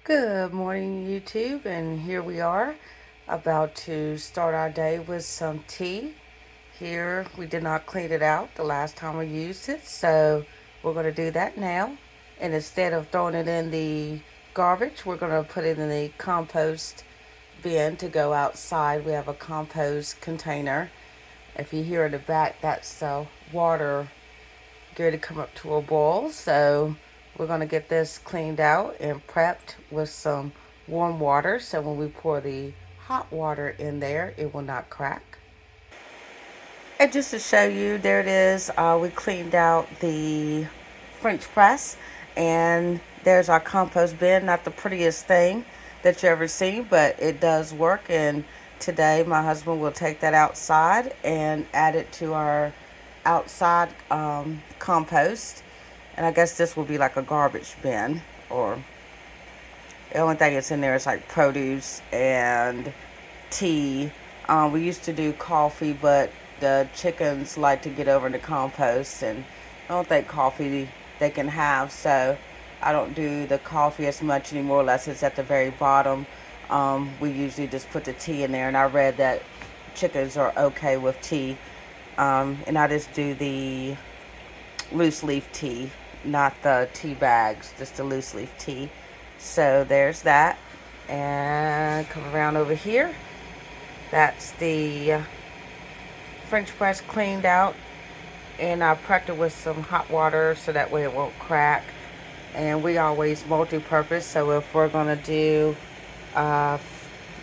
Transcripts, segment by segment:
Good morning, YouTube, and here we are about to start our day with some tea. Here, we did not clean it out the last time we used it, so we're going to do that now. And instead of throwing it in the garbage, we're going to put it in the compost bin to go outside. We have a compost container. If you hear in the back, that's the water going to come up to a boil. So we're going to get this cleaned out and prepped with some warm water. So when we pour the hot water in there, it will not crack. And just to show you, there it is. We cleaned out the French press, and there's our compost bin. Not the prettiest thing that you ever see, but it does work. And today, my husband will take that outside and add it to our outside compost. And I guess this will be like a garbage bin, or the only thing that's in there is like produce and tea. We used to do coffee, but the chickens like to get over in the compost, and I don't think coffee they can have, so I don't do the coffee as much anymore unless it's at the very bottom. We usually just put the tea in there, and I read that chickens are okay with tea. And I just do the loose leaf tea, not the tea bags, just the loose leaf tea. So there's that. And come around over here. That's the French press cleaned out, and I prepped it with some hot water so that way it won't crack. And we always multi-purpose, so if we're gonna do uh,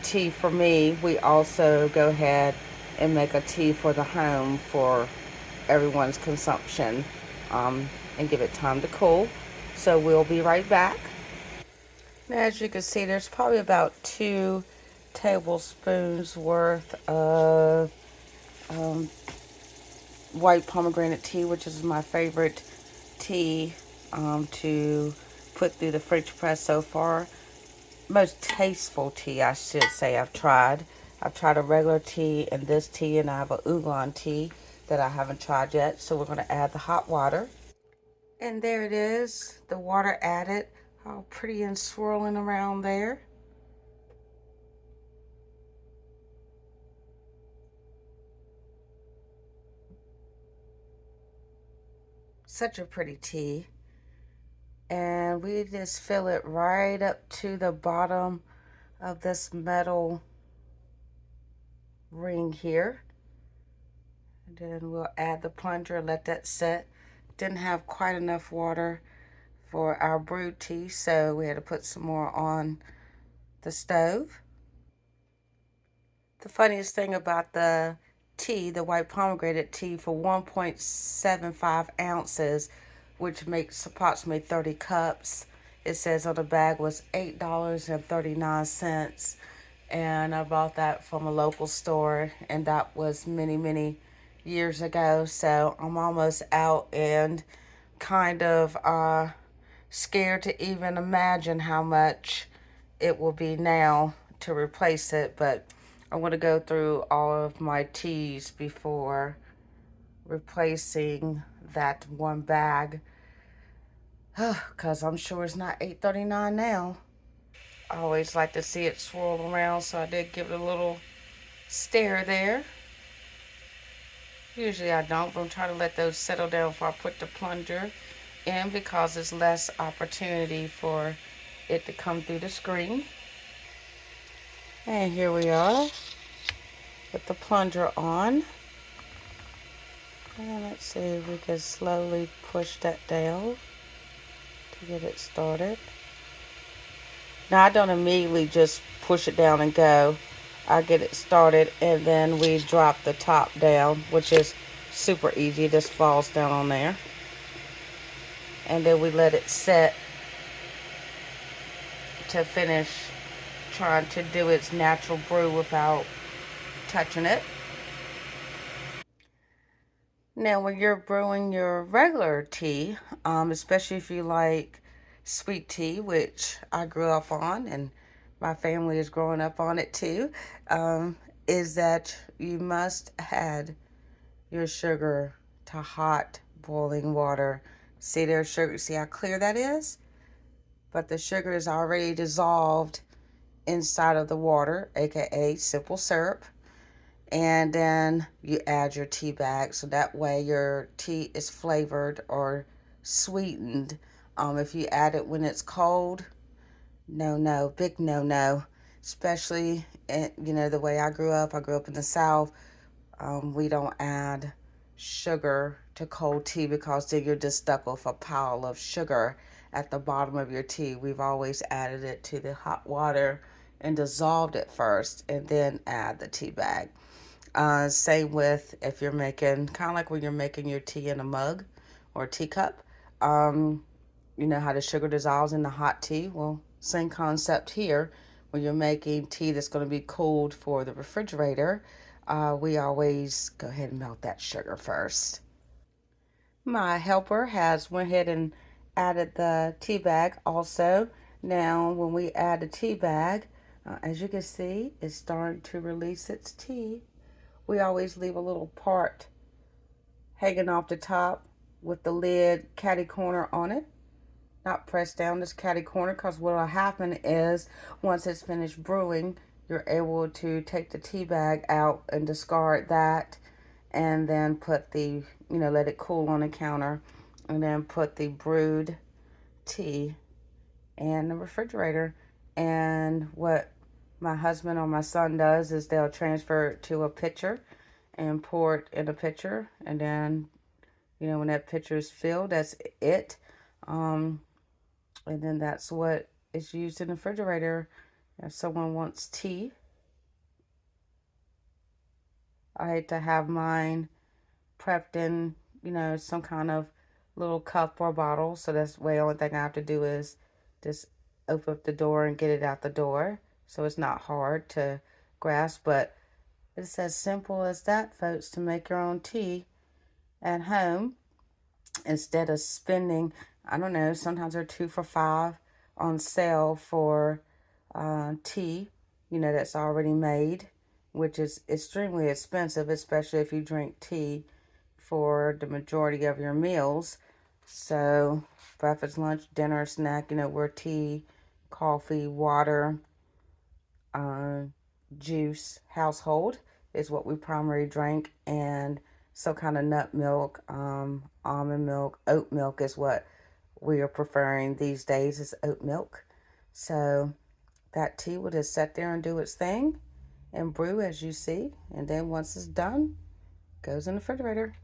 tea for me, we also go ahead and make a tea for the home for everyone's consumption, and give it time to cool. So we'll be right back. Now, as you can see, there's probably about 2 tablespoons worth of um, white pomegranate tea, which is my favorite tea to put through the French press so far. Most tasteful tea, I should say, I've tried. I've tried a regular tea and this tea, and I have a oolong tea that I haven't tried yet. So we're going to add the hot water. And there it is, the water added, all pretty and swirling around there. Such a pretty tea. And we just fill it right up to the bottom of this metal ring here. And then we'll add the plunger, let that set. Didn't have quite enough water for our brewed tea, so we had to put some more on the stove. The funniest thing about the tea, the white pomegranate tea, for 1.75 ounces, which makes approximately 30 cups, it says on the bag was $8.39. And I bought that from a local store, and that was many, many years ago. So I'm almost out and kind of scared to even imagine how much it will be now to replace it. But I want to go through all of my teas before replacing that one bag, because I'm sure it's not $8.39 now. I always like to see it swirl around, so I did give it a little stare there. Usually I don't, but I'm trying to let those settle down before I put the plunger in, because there's less opportunity for it to come through the screen. And here we are with the plunger on. And let's see if we can slowly push that down to get it started. Now I don't immediately just push it down and go. I get it started, and then we drop the top down, which is super easy. It just falls down on there. And then we let it set to finish trying to do its natural brew without touching it. Now, when you're brewing your regular tea, especially if you like sweet tea, which I grew up on, and my family is growing up on it too, is that you must add your sugar to hot boiling water. See there's sugar, see how clear that is? but the sugar is already dissolved inside of the water, aka simple syrup. And then you add your tea bag, so that way your tea is flavored or sweetened. If you add it when it's cold, no, no, big no, no. Especially, the way I grew up in the South. We don't add sugar to cold tea because then you're just stuck with a pile of sugar at the bottom of your tea. We've always added it to the hot water and dissolved it first and then add the tea bag. Same with if you're making, kind of like when you're making your tea in a mug or a teacup. Um, you know how the sugar dissolves in the hot tea? Well, same concept here. When you're making tea that's going to be cooled for the refrigerator, we always go ahead and melt that sugar first. My helper has went ahead and added the tea bag also. Now, when we add the tea bag, as you can see, it's starting to release its tea. We always leave a little part hanging off the top with the lid catty corner on it. Not pressed down, this catty corner, because what will happen is once it's finished brewing, you're able to take the tea bag out and discard that, and then put let it cool on the counter, and then put the brewed tea in the refrigerator. And what my husband or my son does is they'll transfer it to a pitcher and pour it in a pitcher, and then when that pitcher is filled, that's it. Um, and then that's what is used in the refrigerator. If someone wants tea, I hate to have mine prepped in, some kind of little cup or bottle. So that's the way, only thing I have to do is just open up the door and get it out the door. So it's not hard to grasp, but it's as simple as that, folks, to make your own tea at home instead of spending, I don't know, sometimes they're 2 for $5 on sale for tea, that's already made, which is extremely expensive, especially if you drink tea for the majority of your meals. So, breakfast, lunch, dinner, snack, we're tea, coffee, water, uh, juice household is what we primarily drink, and some kind of nut milk, almond milk, oat milk is what we are preferring these days, is oat milk. So that tea will just sit there and do its thing and brew as you see, and then once it's done, goes in the refrigerator.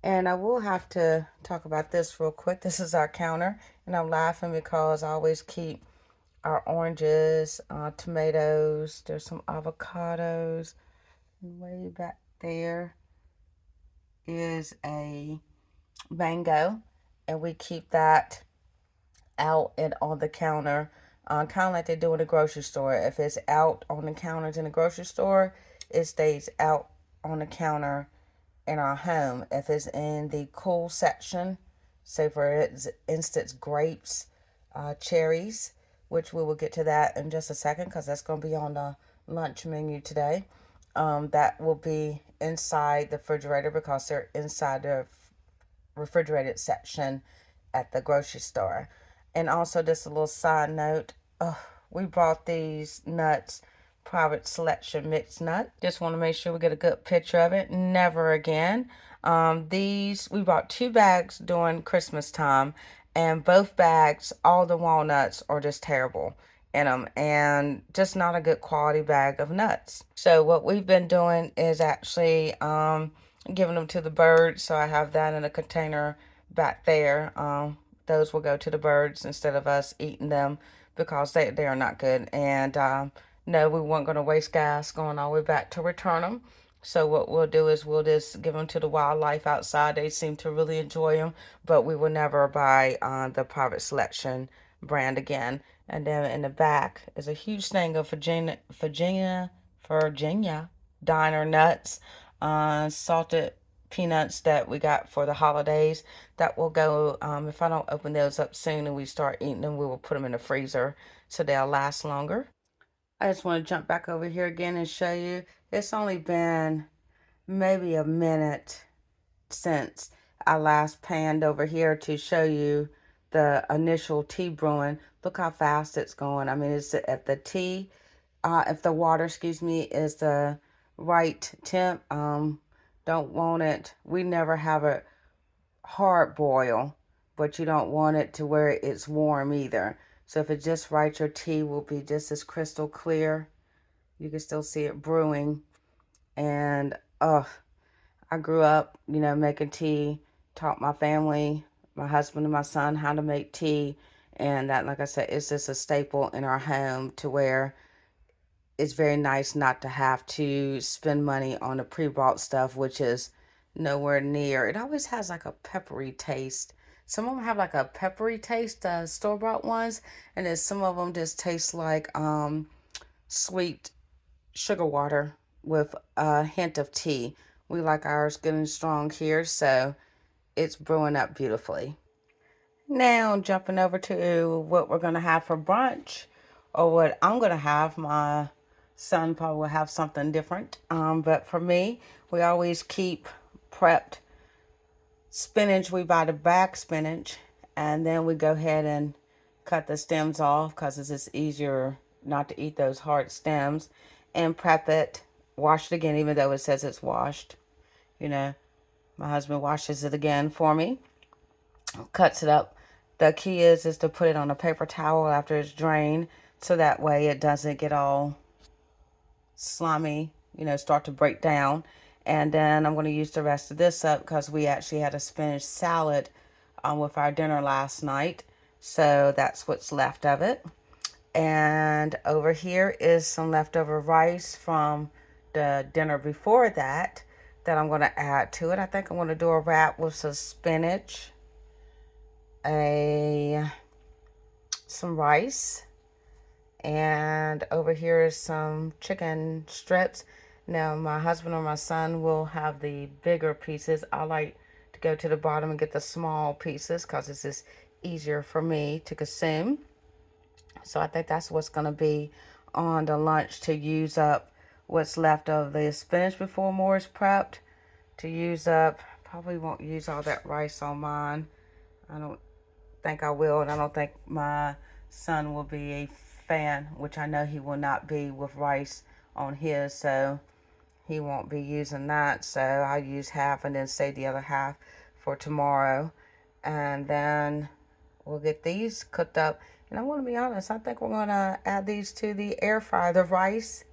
And I will have to talk about this real quick. This is our counter, and I'm laughing because I always keep our oranges, tomatoes, there's some avocados, and way back there is a mango, and we keep that out and on the counter, kind of like they do in the grocery store. If it's out on the counters in the grocery store, it stays out on the counter in our home. If it's in the cool section, say for instance, grapes, cherries, which we will get to that in just a second because that's going to be on the lunch menu today. That will be inside the refrigerator because they're inside the refrigerated section at the grocery store. And also, just a little side note, we bought these nuts, private selection mixed nut. Just want to make sure we get a good picture of it. Never again. These, we bought 2 bags during Christmas time, and both bags, all the walnuts are just terrible in them and just not a good quality bag of nuts. So what we've been doing is actually giving them to the birds. So I have that in a container back there. Those will go to the birds instead of us eating them because they are not good. And no, we weren't going to waste gas going all the way back to return them. So what we'll do is we'll just give them to the wildlife outside. They seem to really enjoy them, but we will never buy the private selection brand again. And then in the back is a huge thing of Virginia diner nuts, salted peanuts that we got for the holidays. That will go, if I don't open those up soon and we start eating them, we will put them in the freezer so they'll last longer. I just want to jump back over here again and show you. It's only been maybe a minute since I last panned over here to show you the initial tea brewing, look how fast it's going. I mean, it's if the tea, if the water, excuse me, is the right temp. Don't want it. We never have a hard boil, but you don't want it to where it's warm either. So if it's just right, your tea will be just as crystal clear. You can still see it brewing. And I grew up, making tea, taught my family, my husband and my son how to make tea. And that, like I said, it's just a staple in our home to where it's very nice not to have to spend money on the pre-bought stuff, which is nowhere near. It always has like a peppery taste. Some of them have like a peppery taste, store-bought ones, and then some of them just taste like sweet sugar water with a hint of tea. We like ours good and strong here, so it's brewing up beautifully. Now, jumping over to what we're going to have for brunch, or what I'm going to have. My son probably will have something different. But for me, we always keep prepped spinach. We buy the back spinach, and then we go ahead and cut the stems off because it's just easier not to eat those hard stems, and prep it, wash it again, even though it says it's washed. You know, my husband washes it again for me, cuts it up. The key is to put it on a paper towel after it's drained, so that way it doesn't get all slimy, start to break down. And then I'm going to use the rest of this up because we actually had a spinach salad with our dinner last night. So that's what's left of it. And over here is some leftover rice from the dinner before that I'm going to add to it. I think I'm going to do a wrap with some spinach, some rice, and over here is some chicken strips. Now my husband or my son will have the bigger pieces. I like to go to the bottom and get the small pieces because it's just easier for me to consume. So I think that's what's going to be on the lunch, to use up what's left of the spinach before more is prepped. To use up, probably won't use all that rice on mine. I don't think I will, and I don't think my son will be a fan, which I know he will not be with rice on his, so he won't be using that. So I'll use half and then save the other half for tomorrow. And then we'll get these cooked up. And I want to be honest, I think we're going to add these to the air fryer, the rice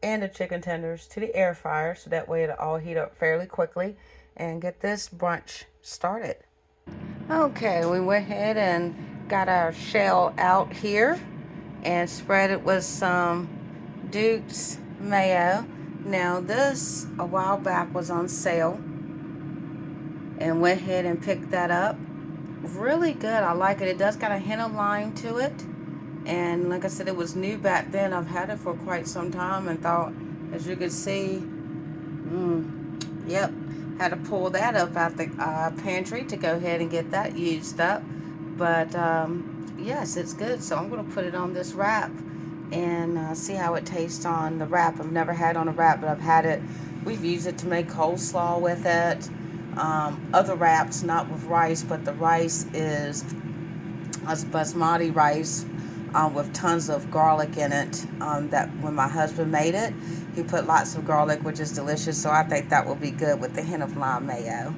and the chicken tenders to the air fryer, so that way it'll all heat up fairly quickly and get this brunch started. Okay, we went ahead and got our shell out here and spread it with some Duke's mayo. Now this, a while back, was on sale, and went ahead and picked that up. Really good. I like it. It does got a hint of lime to it. And like I said, it was new back then. I've had it for quite some time and thought, as you can see, yep, had to pull that up out the pantry to go ahead and get that used up. But yes, it's good. So I'm going to put it on this wrap and see how it tastes on the wrap. I've never had it on a wrap, but I've had it. We've used it to make coleslaw with it. Other wraps, not with rice, but the rice is basmati rice with tons of garlic in it. That when my husband made it, he put lots of garlic, which is delicious. So I think that will be good with the hint of lime mayo.